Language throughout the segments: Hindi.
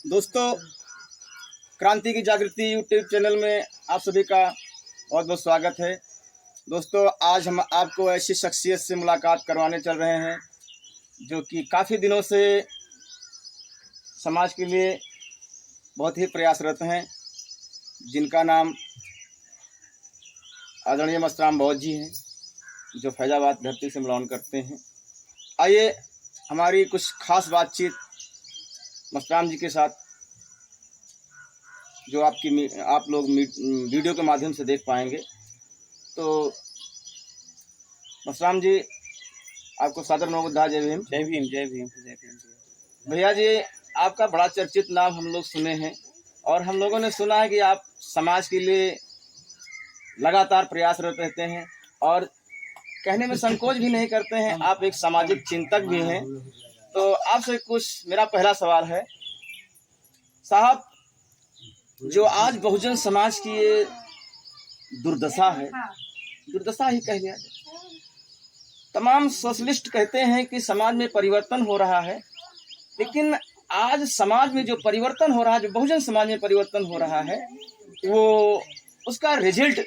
दोस्तों, क्रांति की जागृति यूट्यूब चैनल में आप सभी का बहुत बहुत स्वागत है। दोस्तों, आज हम आपको ऐसी शख्सियत से मुलाकात करवाने चल रहे हैं जो कि काफ़ी दिनों से समाज के लिए बहुत ही प्रयासरत हैं, जिनका नाम आदरणीय मस्तराम बहुत जी हैं, जो फैजाबाद धरती से बिलोंग करते हैं। आइए हमारी कुछ खास बातचीत मस्तराम जी के साथ, जो आप लोग वीडियो के माध्यम से देख पाएंगे। तो मस्तराम जी, आपको सादर नमोबुद्धा। जय भीम। जय भीम। जय भीम। जय भीम। भैया जी, आपका बड़ा चर्चित नाम हम लोग सुने हैं और हम लोगों ने सुना है कि आप समाज के लिए लगातार प्रयासरत रहते हैं और कहने में संकोच भी नहीं करते हैं। आप एक सामाजिक चिंतक भी हैं। तो आपसे कुछ मेरा पहला सवाल है साहब, जो आज बहुजन समाज की ये दुर्दशा है, दुर्दशा ही कह लिया जाए। तमाम सोशलिस्ट कहते हैं कि समाज में परिवर्तन हो रहा है, लेकिन आज समाज में जो परिवर्तन हो रहा है, जो बहुजन समाज में परिवर्तन हो रहा है, वो उसका रिजल्ट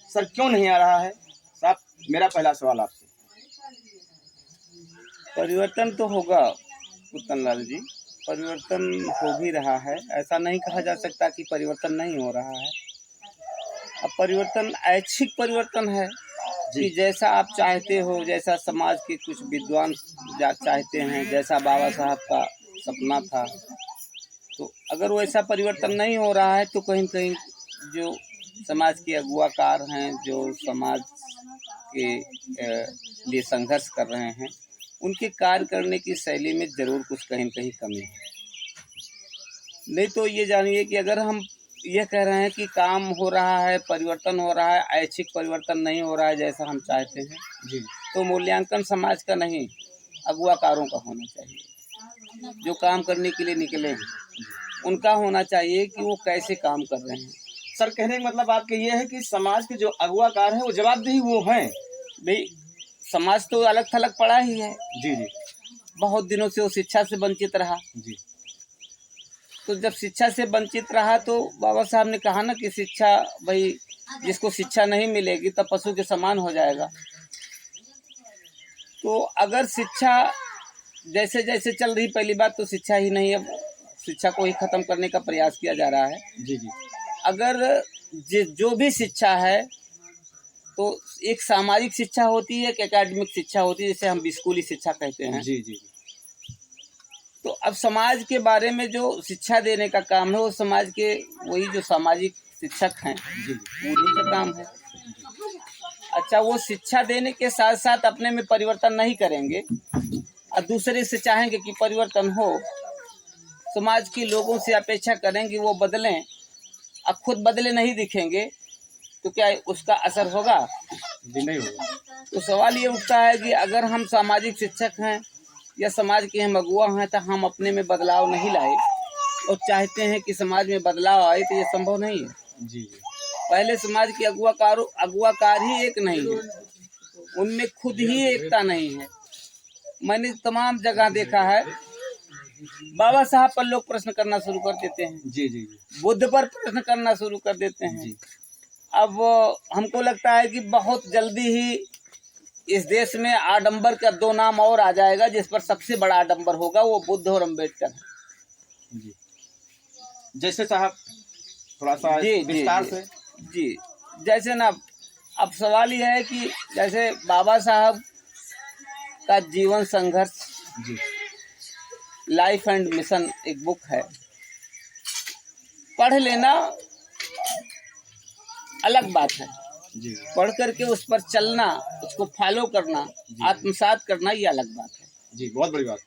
सर क्यों नहीं आ रहा है? साहब, मेरा पहला सवाल आपसे। परिवर्तन तो होगा कुतन लाल जी, परिवर्तन हो भी रहा है। ऐसा नहीं कहा जा सकता कि परिवर्तन नहीं हो रहा है। अब परिवर्तन ऐच्छिक परिवर्तन है कि जैसा आप चाहते हो, जैसा समाज के कुछ विद्वान चाहते हैं, जैसा बाबा साहब का सपना था, तो अगर वैसा परिवर्तन नहीं हो रहा है तो कहीं न कहीं जो समाज के अगुवाकार हैं, जो समाज के लिए संघर्ष कर रहे हैं, उनके कार्य करने की शैली में ज़रूर कुछ कहीं न कहीं कमी है। नहीं तो ये जानिए कि अगर हम ये कह रहे हैं कि काम हो रहा है, परिवर्तन हो रहा है, ऐच्छिक परिवर्तन नहीं हो रहा है जैसा हम चाहते हैं जी, तो मूल्यांकन समाज का नहीं, अगुवाकारों का होना चाहिए। जो काम करने के लिए निकले हैं उनका होना चाहिए कि वो कैसे काम कर रहे हैं। सर, कहने का मतलब आपके ये है कि समाज के जो अगुवाकार हैं वो जवाबदेही वो हैं। भाई, समाज तो अलग थलग पड़ा ही है जी जी। बहुत दिनों से वो शिक्षा से वंचित रहा जी। तो जब शिक्षा से वंचित रहा तो बाबा साहब ने कहा ना कि शिक्षा, भाई जिसको शिक्षा नहीं मिलेगी तब पशु के समान हो जाएगा। तो अगर शिक्षा जैसे जैसे चल रही, पहली बात तो शिक्षा ही नहीं है, शिक्षा को ही खत्म करने का प्रयास किया जा रहा है। जी जी। अगर जो भी शिक्षा है तो एक सामाजिक शिक्षा होती है, एक एकेडमिक शिक्षा होती है, जिसे हम स्कूली शिक्षा कहते हैं। जी जी। तो अब समाज के बारे में जो शिक्षा देने का काम है वो समाज के वही जो सामाजिक शिक्षक हैं उन्हीं का काम है। अच्छा, वो शिक्षा देने के साथ साथ अपने में परिवर्तन नहीं करेंगे और दूसरे से चाहेंगे कि परिवर्तन हो, समाज के लोगों से अपेक्षा करेंगे वो बदलें और खुद बदले नहीं दिखेंगे तो क्या उसका असर होगा? नहीं होगा। तो सवाल ये उठता है कि अगर हम सामाजिक शिक्षक हैं या समाज के हम अगुआ हैं तो हम अपने में बदलाव नहीं लाए और चाहते हैं कि समाज में बदलाव आए, तो ये संभव नहीं है। जी। पहले समाज के अगुवाकार ही एक नहीं है, उनमें खुद ही एकता नहीं है। मैंने तमाम जगह देखा है, बाबा साहब पर लोग प्रश्न करना शुरू कर देते हैं, जी जी। बुद्ध पर प्रश्न करना शुरू कर देते हैं जी। अब हमको लगता है कि बहुत जल्दी ही इस देश में आडंबर का दो नाम और आ जाएगा, जिस पर सबसे बड़ा आडंबर होगा, वो बुद्ध और अम्बेडकर है। जी। जैसे साहब थोड़ा सा विस्तार से। जी, जैसे ना, अब सवाल यह है कि जैसे बाबा साहब का जीवन संघर्ष, जी, लाइफ एंड मिशन एक बुक है, पढ़ लेना अलग बात है, जी, पढ़ करके उस पर चलना, उसको फॉलो करना, आत्मसात करना, ये अलग बात है। जी, बहुत बड़ी बात है।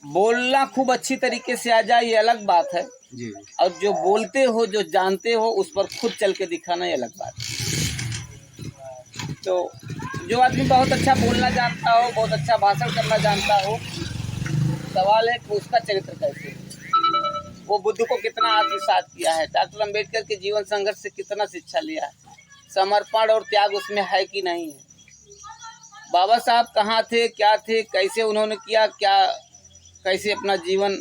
बोलना खूब अच्छी तरीके से आ जाए ये अलग बात है जी। और जो बोलते हो, जो जानते हो, उस पर खुद चल के दिखाना ये अलग बात है। तो जो आदमी बहुत अच्छा बोलना जानता हो, बहुत अच्छा भाषण करना जानता हो, सवाल है कि उसका चरित्र कैसे है, वो बुद्ध को कितना आत्मसात किया है, डॉक्टर अम्बेडकर के जीवन संघर्ष से कितना शिक्षा लिया है, समर्पण और त्याग उसमें है कि नहीं है, बाबा साहब कहाँ थे, क्या थे, कैसे उन्होंने किया, क्या कैसे अपना जीवन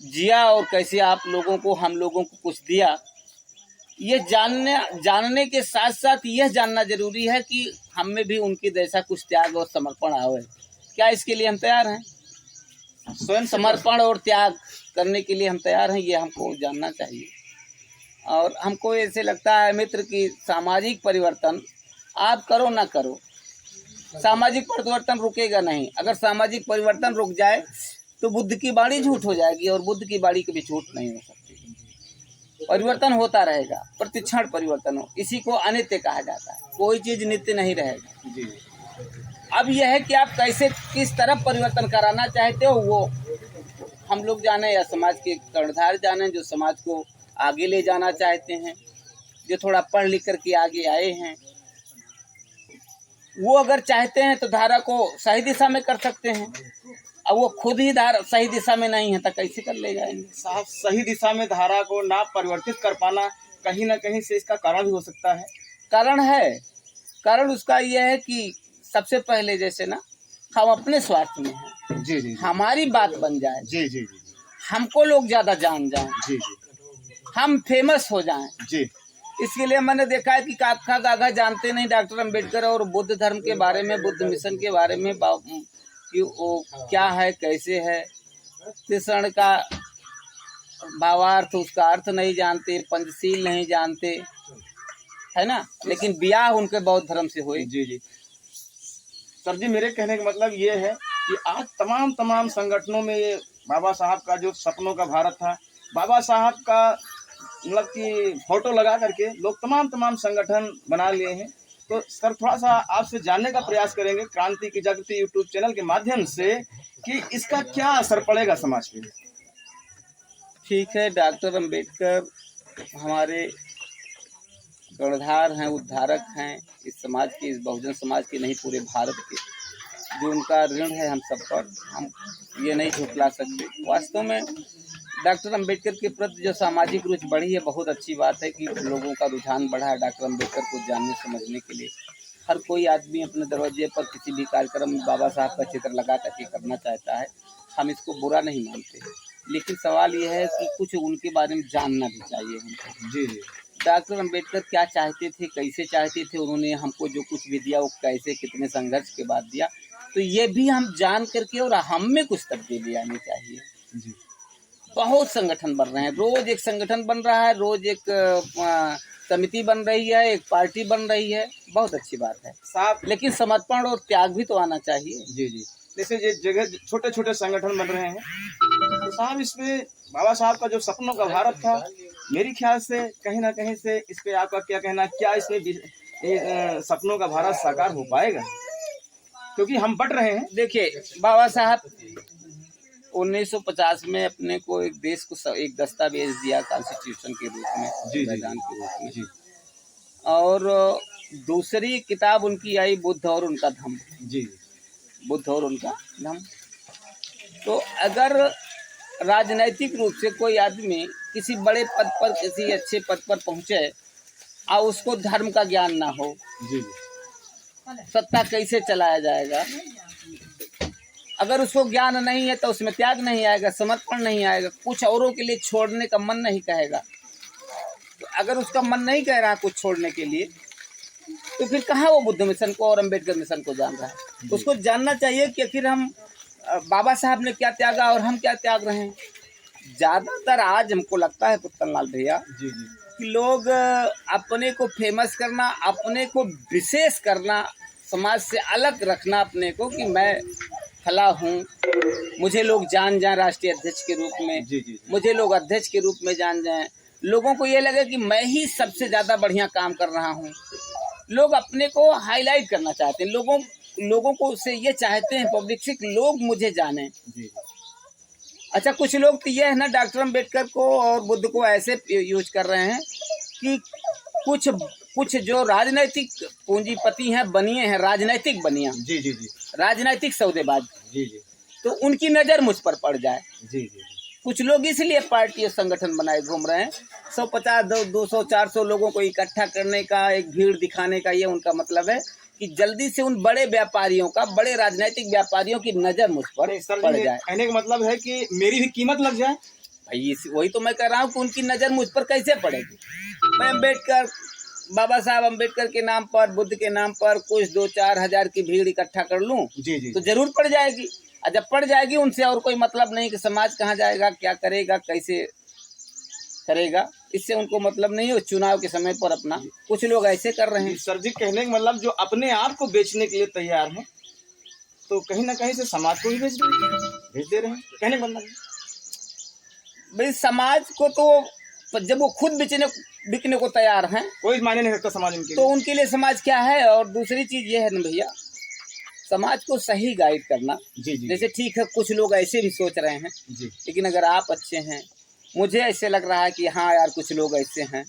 जिया और कैसे आप लोगों को, हम लोगों को कुछ दिया, ये जानने के साथ साथ यह जानना जरूरी है कि हम में भी उनके जैसा कुछ त्याग और समर्पण आवे। क्या इसके लिए हम तैयार हैं? स्वयं समर्पण और त्याग करने के लिए हम तैयार हैं, ये हमको जानना चाहिए। और हमको ऐसे लगता है मित्र कि सामाजिक परिवर्तन आप करो ना करो, सामाजिक परिवर्तन रुकेगा नहीं। अगर सामाजिक परिवर्तन रुक जाए तो बुद्ध की बाणी झूठ हो जाएगी, और बुद्ध की बाणी कभी झूठ नहीं हो सकती। परिवर्तन होता रहेगा, प्रतिक्षण परिवर्तन हो, इसी को अनित्य कहा जाता है। कोई चीज नित्य नहीं रहेगा जी। अब यह है कि आप कैसे, किस तरफ परिवर्तन कराना चाहते हो, वो हम लोग जाने या समाज के कर्णधार जाने, जो समाज को आगे ले जाना चाहते हैं, जो थोड़ा पढ़ लिख करके आगे आए हैं, वो अगर चाहते हैं तो धारा को सही दिशा में कर सकते हैं। अब वो खुद ही धारा सही दिशा में नहीं है तो कैसे कर ले जाएंगे? साहब, सही दिशा में धारा को ना परिवर्तित कर पाना कहीं ना कहीं से इसका कारण भी हो सकता है। कारण है, कारण उसका यह है कि सबसे पहले जैसे ना हम अपने स्वार्थ में हैं जी जी, हमारी बात बन जाए जी जी जी, हमको लोग ज्यादा जान जाएं जी जी, हम फेमस हो जाएं जी। इसके लिए मैंने देखा है कि काका गागा जानते नहीं डॉक्टर अम्बेडकर और बुद्ध धर्म के बारे में, बुद्ध मिशन के बारे में कि वो क्या है, कैसे है, कृष्ण का भावार्थ, उसका अर्थ नहीं जानते, पंचशील नहीं जानते, है ना। लेकिन ब्याह उनके बौद्ध धर्म से हुए। जी जी सर जी, मेरे कहने का मतलब ये है कि आज तमाम संगठनों में ये बाबा साहब का जो सपनों का भारत था, बाबा साहब का मतलब कि फोटो लगा करके लोग तमाम संगठन बना लिए हैं। तो सर, थोड़ा सा आपसे जानने का प्रयास करेंगे क्रांति की जागृति यूट्यूब चैनल के माध्यम से कि इसका क्या असर पड़ेगा समाज पे। ठीक है, डॉक्टर अम्बेडकर हमारे कर्णधार हैं, उद्धारक हैं इस समाज के, इस बहुजन समाज के, नहीं पूरे भारत के। जो उनका ऋण है हम सब पर, हम ये नहीं झुठला सकते। वास्तव में डॉक्टर अम्बेडकर के प्रति जो सामाजिक रुचि बढ़ी है, बहुत अच्छी बात है कि लोगों का रुझान बढ़ा है डॉक्टर अम्बेडकर को जानने समझने के लिए। हर कोई आदमी अपने दरवाजे पर किसी भी कार्यक्रम में बाबा साहब का चित्र लगा करके करना चाहता है, हम इसको बुरा नहीं मानते। लेकिन सवाल यह है कि कुछ उनके बारे में जानना भी चाहिए हमको। जी जी, डॉक्टर अम्बेडकर क्या चाहते थे, कैसे चाहते थे, उन्होंने हमको जो कुछ भी दिया वो कैसे, कितने संघर्ष के बाद दिया, तो ये भी हम जान करके और हम में कुछ तब्दीली आनी चाहिए जी। बहुत संगठन बन रहे हैं, रोज एक संगठन बन रहा है, रोज एक समिति बन रही है, एक पार्टी बन रही है, बहुत अच्छी बात है साहब। लेकिन समर्पण और त्याग भी तो आना चाहिए। जी जी, जैसे ये जगह छोटे संगठन बन रहे हैं, तो साहब इसमें बाबा साहब का जो सपनों का भारत था, मेरी ख्याल से कहीं ना कहीं से इस पे आपका क्या कहना, क्या इसमें सपनों का भारत साकार हो पाएगा? क्योंकि हम बढ़ रहे हैं। देखिए, बाबा साहब 1950 में अपने को एक देश को एक दस्तावेज दिया कॉन्स्टिट्यूशन के रूप में, संविधान के रूप में जी। और दूसरी किताब उनकी आई बुद्ध और उनका धम्म जी, बुद्ध और उनका धम्म। तो अगर राजनैतिक रूप से कोई आदमी किसी बड़े पद पर, किसी अच्छे पद पर पहुंचे और उसको धर्म का ज्ञान ना हो जी, सत्ता कैसे चलाया जाएगा? अगर उसको ज्ञान नहीं है तो उसमें त्याग नहीं आएगा, समर्पण नहीं आएगा, कुछ औरों के लिए छोड़ने का मन नहीं कहेगा। तो अगर उसका मन नहीं कह रहा कुछ छोड़ने के लिए, तो फिर कहाँ वो बुद्ध मिशन को और अम्बेडकर मिशन को जान रहा है? उसको जानना चाहिए कि आखिर हम बाबा साहब ने क्या त्यागा और हम क्या त्याग रहे हैं। ज़्यादातर आज हमको लगता है पुत्तनलाल भैया जी जी कि लोग अपने को फेमस करना, अपने को विशेष करना, समाज से अलग रखना अपने को कि मैं फला हूँ, मुझे लोग जान जाएं राष्ट्रीय अध्यक्ष के रूप में जी जी, मुझे लोग अध्यक्ष के रूप में जान जाएं, लोगों को ये लगे कि मैं ही सबसे ज़्यादा बढ़िया काम कर रहा हूँ। लोग अपने को हाईलाइट करना चाहते हैं, लोगों को उससे ये चाहते हैं पब्लिक से कि लोग मुझे जाने जी। अच्छा, कुछ लोग तो ये है ना डॉक्टर अम्बेडकर को और बुद्ध को ऐसे यूज कर रहे हैं कि कुछ जो राजनैतिक पूंजीपति हैं, बनिए हैं, राजनैतिक बनिया जी जी जी, राजनैतिक सौदेबाज जी जी, तो उनकी नज़र मुझ पर पड़ जाए जी जी। कुछ लोग इसलिए पार्टी और संगठन बनाए घूम रहे हैं, 150, 200, 400 लोगों को इकट्ठा करने का, एक भीड़ दिखाने का, ये उनका मतलब है कि जल्दी से उन बड़े व्यापारियों का, बड़े राजनीतिक व्यापारियों की नजर मुझ पर सर पड़ जी, जाए। कहने का मतलब है कि मेरी भी कीमत लग जाए। भाई वही तो मैं कह रहा हूँ कि उनकी नजर मुझ पर कैसे पड़ेगी। मैं अम्बेडकर, बाबा साहब अम्बेडकर के नाम पर, बुद्ध के नाम पर कुछ 2-4 हजार की भीड़ इकट्ठा कर लूं जी जी तो जरूर पड़ जाएगी। और जब पड़ जाएगी उनसे और कोई मतलब नहीं कि समाज कहाँ जाएगा, क्या करेगा, कैसे करेगा, इससे उनको मतलब नहीं है। चुनाव के समय पर अपना कुछ लोग ऐसे कर रहे जी हैं। सर जी, कहने का मतलब जो अपने आप को बेचने के लिए तैयार हैं, तो कहीं ना कहीं से समाज को भी भेज दे रहे हैं, कहने का मतलब है। भाई समाज को तो जब वो खुद बिकने को तैयार हैं कोई मायने नहीं रखता समाज उनके तो लिए। उनके लिए समाज क्या है। और दूसरी चीज ये है ना भैया, समाज को सही गाइड करना। जी जी जैसे ठीक है कुछ लोग ऐसे भी सोच रहे हैं, जी लेकिन अगर आप अच्छे हैं, मुझे ऐसे लग रहा है कि हाँ यार कुछ लोग ऐसे हैं,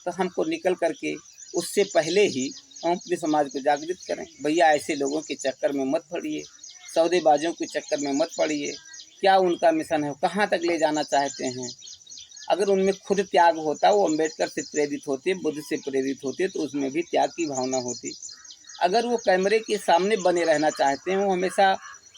तो हमको निकल करके उससे पहले ही हम अपने समाज को जागृत करें। भैया ऐसे लोगों के चक्कर में मत पड़िए, सौदेबाजों के चक्कर में मत पड़िए। क्या उनका मिशन है, कहाँ तक ले जाना चाहते हैं। अगर उनमें खुद त्याग होता, वो अम्बेडकर से प्रेरित होते, बुद्ध से प्रेरित होते, तो उसमें भी त्याग की भावना होती। अगर वो कैमरे के सामने बने रहना चाहते हैं, वो हमेशा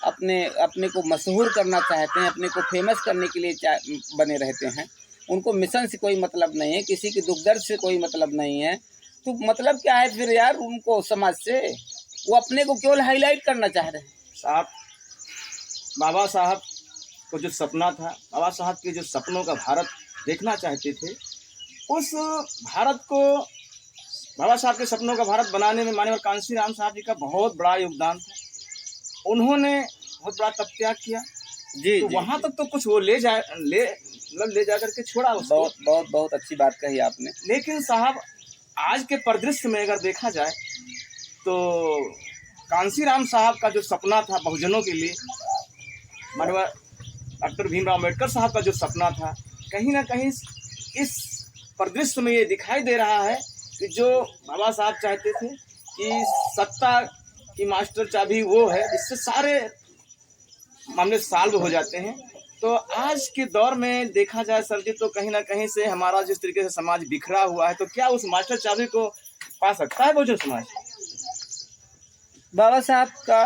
अपने को मशहूर करना चाहते हैं, अपने को फेमस करने के लिए बने रहते हैं, उनको मिशन से कोई मतलब नहीं है, किसी की दुख दर्द से कोई मतलब नहीं है, तो मतलब क्या है फिर यार उनको समाज से। वो अपने को केवल हाईलाइट करना चाह रहे हैं। साहब, बाबा साहब को जो सपना था, बाबा साहब के जो सपनों का भारत देखना चाहते थे, उस भारत को, बाबा साहब के सपनों का भारत बनाने में माननीय कांसी राम साहब जी का बहुत बड़ा योगदान था। उन्होंने बहुत बड़ा तप त्याग किया। जी तो जी वहां जी। तक तो कुछ वो ले जा करके छोड़ा उसको। बहुत बहुत बहुत अच्छी बात कही आपने। लेकिन साहब, आज के परिदृश्य में अगर देखा जाए तो कांसीराम साहब का जो सपना था बहुजनों के लिए, माननीय डॉक्टर भीमराव अम्बेडकर साहब का जो सपना था, कहीं ना कहीं इस परिदृश्य में ये दिखाई दे रहा है कि जो बाबा साहब चाहते थे कि सत्ता की मास्टर चाबी वो है जिससे सारे मामले सॉल्व हो जाते हैं। तो आज के दौर में देखा जाए सर जी, तो कहीं ना कहीं से हमारा जिस तरीके से समाज बिखरा हुआ है, तो क्या उस मास्टर चाबी को पा सकता है बहुजन समाज? बाबा साहब का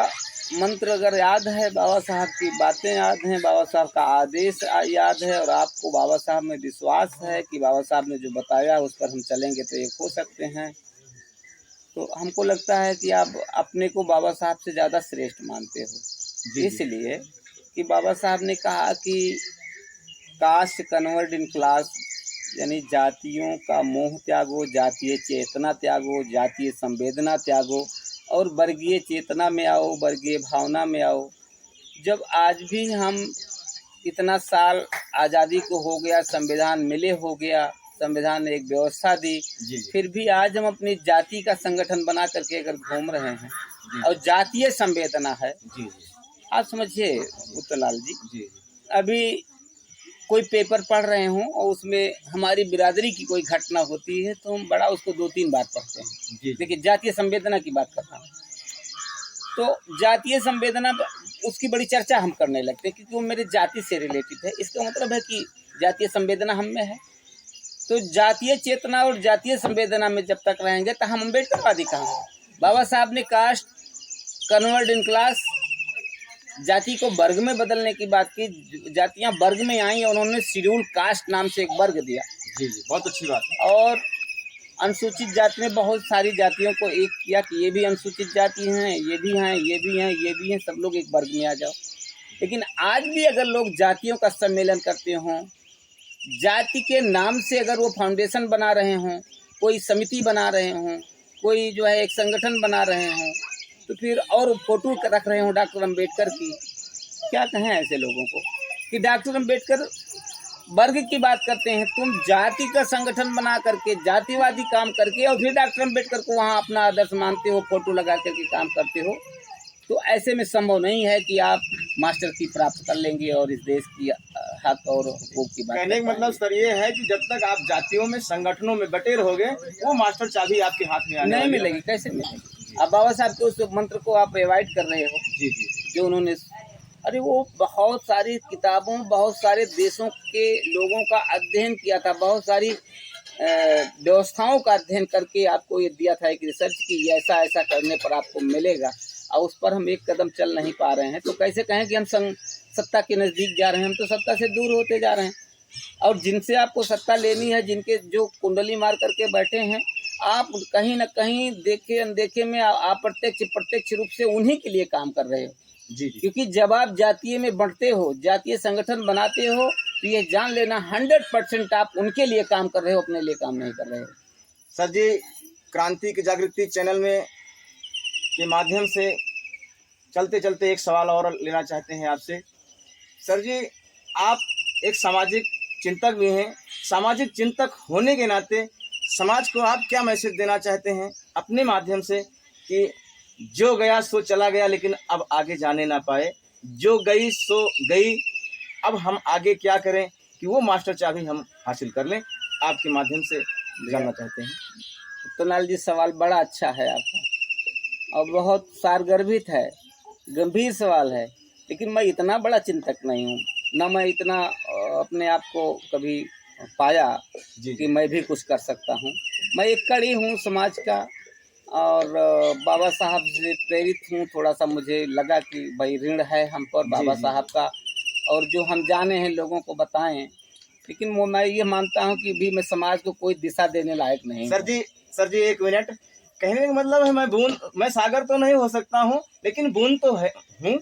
मंत्र अगर याद है, बाबा साहब की बातें याद हैं, बाबा साहब का आदेश याद है, और आपको बाबा साहब में विश्वास है कि बाबा साहब ने जो बताया उस पर हम चलेंगे तो एक हो सकते हैं, तो हमको लगता है कि आप अपने को बाबा साहब से ज़्यादा श्रेष्ठ मानते हो। इसलिए कि बाबा साहब ने कहा कि कास्ट कन्वर्ट इन क्लास, यानी जातियों का मोह त्यागो, जातीय चेतना त्यागो, जातीय संवेदना त्यागो और वर्गीय चेतना में आओ, वर्गीय भावना में आओ। जब आज भी हम इतना साल आज़ादी को हो गया, संविधान मिले हो गया, संविधान ने एक व्यवस्था दी, फिर भी आज हम अपनी जाति का संगठन बना करके अगर घूम रहे हैं और जातीय संवेदना है। आप समझिए उत्तरलाल जी, अभी कोई पेपर पढ़ रहे हों और उसमें हमारी बिरादरी की कोई घटना होती है तो हम बड़ा उसको 2-3 बार पढ़ते हैं। देखिए जातीय संवेदना की बात कर रहा हूँ, तो जातीय संवेदना उसकी बड़ी चर्चा हम करने लगते हैं क्योंकि वो मेरे जाति से रिलेटेड है। इसका मतलब है कि जातीय संवेदना हम में है। तो जातीय चेतना और जातीय संवेदना में जब तक रहेंगे तो हम अम्बेडकरवादी कहाँ हैं। बाबा साहब ने कास्ट कन्वर्ट इन क्लास, जाति को वर्ग में बदलने की बात की। जातियां वर्ग में आई और उन्होंने शेड्यूल कास्ट नाम से एक वर्ग दिया। बहुत अच्छी बात है। और अनुसूचित जाति में बहुत सारी जातियों को एक किया कि ये भी अनुसूचित जाति हैं, ये भी हैं, ये भी हैं, ये भी हैं, सब लोग एक वर्ग में आ जाओ। लेकिन आज भी अगर लोग जातियों का सम्मेलन करते हों, जाति के नाम से अगर वो फाउंडेशन बना रहे हों, कोई समिति बना रहे हों, कोई जो है एक संगठन बना रहे हों, तो फिर और फोटो रख रहे हों डॉक्टर अम्बेडकर की, क्या कहें ऐसे लोगों को कि डॉक्टर अम्बेडकर वर्ग की बात करते हैं। तुम जाति का संगठन बना करके, जातिवादी काम करके और फिर डॉक्टर अम्बेडकर को वहाँ अपना आदर्श मानते हो, फोटो लगा करके काम करते हो, तो ऐसे में संभव नहीं है कि आप मास्टर की प्राप्त कर लेंगे और इस देश की हक और हुकूक की बात। कहने का मतलब सर ये है कि जब तक आप जातियों में, संगठनों में बटे रहोगे, वो मास्टर चाबी आपके हाथ में नहीं मिलेगी। कैसे मिलेगी? अब बाबा साहब के उस मंत्र को आप अवॉइड कर रहे हो। जो उन्होंने, अरे वो बहुत सारी किताबों, बहुत सारे देशों के लोगों का अध्ययन किया था, बहुत सारी व्यवस्थाओं का अध्ययन करके आपको ये दिया था एक रिसर्च की ऐसा ऐसा करने पर आपको मिलेगा, और उस पर हम एक कदम चल नहीं पा रहे हैं, तो कैसे कहें कि हम सत्ता के नज़दीक जा रहे हैं? हम तो सत्ता से दूर होते जा रहे हैं। और जिनसे आपको सत्ता लेनी है, जिनके जो कुंडली मार करके बैठे हैं, आप कहीं ना कहीं देखे अनदेखे में अप्रत्यक्ष प्रत्यक्ष रूप से उन्हीं के लिए काम कर रहे हो। जी जी। क्योंकि जब आप जातीय में बढ़ते हो, जातीय संगठन बनाते हो, तो ये जान लेना 100% आप उनके लिए काम कर रहे हो, अपने लिए काम नहीं कर रहे हो। सर जी, क्रांति की जागृति चैनल में के माध्यम से चलते चलते एक सवाल और लेना चाहते हैं आपसे। सर जी, आप एक सामाजिक चिंतक भी हैं। सामाजिक चिंतक होने के नाते समाज को आप क्या मैसेज देना चाहते हैं अपने माध्यम से कि जो गया सो चला गया, लेकिन अब आगे जाने ना पाए, जो गई सो गई, अब हम आगे क्या करें कि वो मास्टर चाबी हम हासिल कर लें? आपके माध्यम से जानना चाहते हैं। उत्तमलाल जी, सवाल बड़ा अच्छा है आपका और बहुत सारगर्भित है, गंभीर सवाल है। लेकिन मैं इतना बड़ा चिंतक नहीं हूँ, ना मैं इतना अपने आप को कभी पाया जी कि मैं भी कुछ कर सकता हूँ। मैं एक कड़ी हूँ समाज का, और बाबा साहब से प्रेरित हूँ। थोड़ा सा मुझे लगा कि भाई ऋण है हम पर बाबा साहब का, और जो हम जाने हैं लोगों को बताएं। लेकिन वो मैं ये मानता हूँ कि भी मैं समाज को कोई दिशा देने लायक नहीं। सर जी एक मिनट, कहने का मतलब है मैं सागर तो नहीं हो सकता हूँ, लेकिन बूंद तो है हूँ,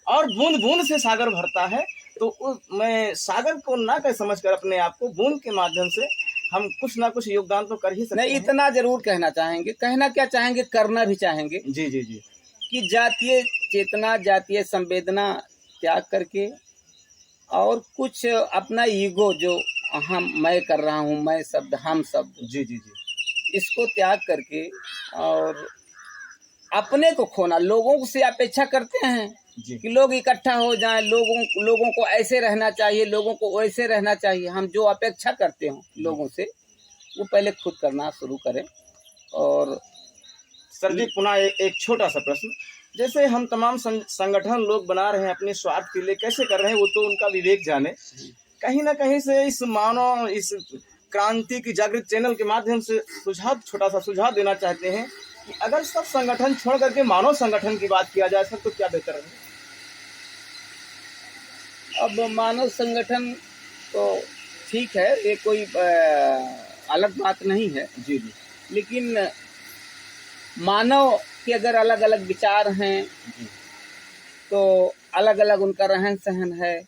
और बूंद बूंद से सागर भरता है। तो मैं सागर को ना कह समझ कर अपने आप को बूंद के माध्यम से हम कुछ ना कुछ योगदान तो कर ही सकते हैं। नहीं, इतना जरूर कहना चाहेंगे, कहना क्या चाहेंगे, करना भी चाहेंगे। जी जी जी। कि जातीय चेतना, जातीय संवेदना त्याग करके, और कुछ अपना ईगो जो मैं कर रहा हूँ, मैं शब्द, हम शब्द, जी जी जी, इसको त्याग करके और अपने को खोना। लोगों से अपेक्षा करते हैं कि लोग इकट्ठा हो जाएं, लोगों को ऐसे रहना चाहिए, लोगों को वैसे रहना चाहिए। हम जो अपेक्षा करते हो लोगों से, वो पहले खुद करना शुरू करें। और सर जी पुनः एक छोटा सा प्रश्न, जैसे हम तमाम संगठन लोग बना रहे हैं अपने स्वार्थ के लिए, कैसे कर रहे हैं वो तो उनका विवेक जाने, कहीं ना कहीं से इस क्रांति की जागृत चैनल के माध्यम से छोटा सा सुझाव देना चाहते हैं कि अगर सब संगठन छोड़ करके मानव संगठन की बात किया जाए सर, तो क्या बेहतर है? अब मानव संगठन तो ठीक है, ये कोई अलग बात नहीं है। जी जी। लेकिन मानव के अगर अलग अलग विचार हैं, तो अलग अलग उनका रहन सहन है।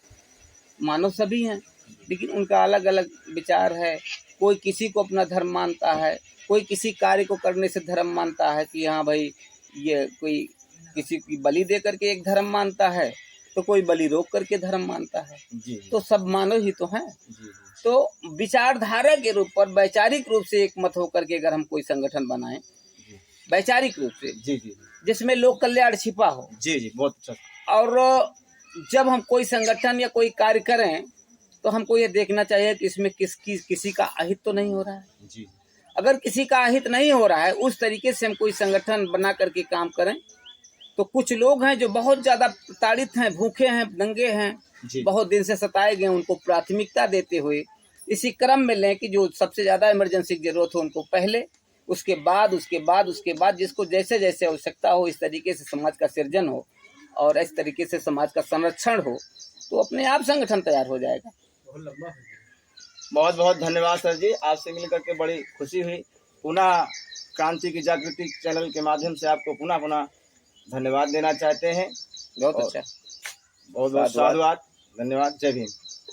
मानव सभी हैं, लेकिन उनका अलग अलग विचार है। कोई किसी को अपना धर्म मानता है, कोई किसी कार्य को करने से धर्म मानता है कि हाँ भाई ये कोई किसी की बलि दे करके एक धर्म मानता है, तो कोई बलि रोक करके धर्म मानता है। जी। तो सब मानव ही तो हैं। जी। तो विचारधारा के रूप पर वैचारिक रूप से एक मत होकर के अगर हम कोई संगठन बनाएं, वैचारिक रूप से, जी जी, जिसमें लोक कल्याण छिपा हो। जी जी, बहुत अच्छा। और जब हम कोई संगठन या कोई कार्य करें, तो हमको ये देखना चाहिए कि इसमें किसी का अहित तो नहीं हो रहा है। जी। अगर किसी का अहित नहीं हो रहा है, उस तरीके से हम कोई संगठन बना करके काम करें, तो कुछ लोग हैं जो बहुत ज़्यादा प्रताड़ित हैं, भूखे हैं, दंगे हैं, बहुत दिन से सताए गए, उनको प्राथमिकता देते हुए इसी क्रम में लें कि जो सबसे ज़्यादा इमरजेंसी की जरूरत हो उनको पहले, उसके बाद जिसको जैसे जैसे आवश्यकता हो, इस तरीके से समाज का सृजन हो और इस तरीके से समाज का संरक्षण हो, तो अपने आप संगठन तैयार हो जाएगा। बहुत बहुत धन्यवाद सर जी, आपसे मिल करके बड़ी खुशी हुई। पुनः क्रांति की जागृति चैनल के माध्यम से आपको पुनः धन्यवाद देना चाहते हैं। बहुत अच्छा, बहुत बहुत साधुवाद, धन्यवाद। जय भीम।